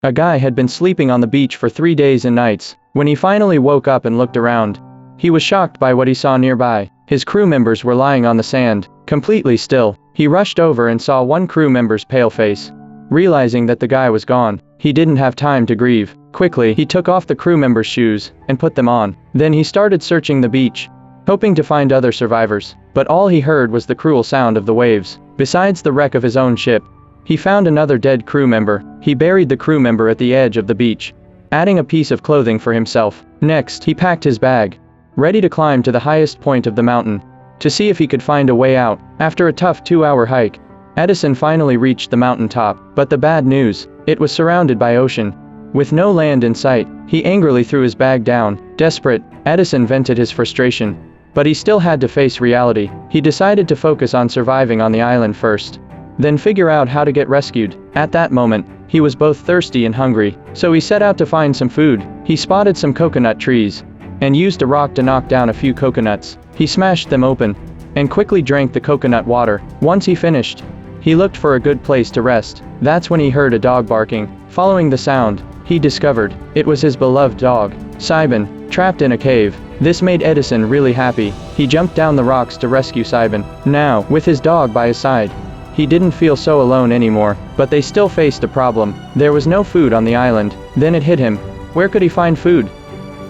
A guy had been sleeping on the beach for 3 days and nights. When he finally woke up and looked around, he was shocked by what he saw nearby. His crew members were lying on the sand, completely still. He rushed over and saw one crew member's pale face. Realizing that the guy was gone, he didn't have time to grieve. Quickly, he took off the crew member's shoes and put them on. Then he started searching the beach, hoping to find other survivors. But all he heard was the cruel sound of the waves. Besides the wreck of his own ship, he found another dead crew member. He buried the crew member at the edge of the beach, adding a piece of clothing for himself. Next, he packed his bag, ready to climb to the highest point of the mountain, to see if he could find a way out. After a tough 2-hour hike, Edison finally reached the mountain top. But the bad news, it was surrounded by ocean, with no land in sight. He angrily threw his bag down. Desperate, Edison vented his frustration. But he still had to face reality. He decided to focus on surviving on the island first, then figure out how to get rescued. At that moment, he was both thirsty and hungry, so he set out to find some food. He spotted some coconut trees, and used a rock to knock down a few coconuts. He smashed them open, and quickly drank the coconut water. Once he finished, he looked for a good place to rest. That's when he heard a dog barking. Following the sound, he discovered it was his beloved dog, Sibin, trapped in a cave. This made Edison really happy. He jumped down the rocks to rescue Sibin. Now, with his dog by his side, he didn't feel so alone anymore. But they still faced a problem. There was no food on the island. Then it hit him. Where could he find food?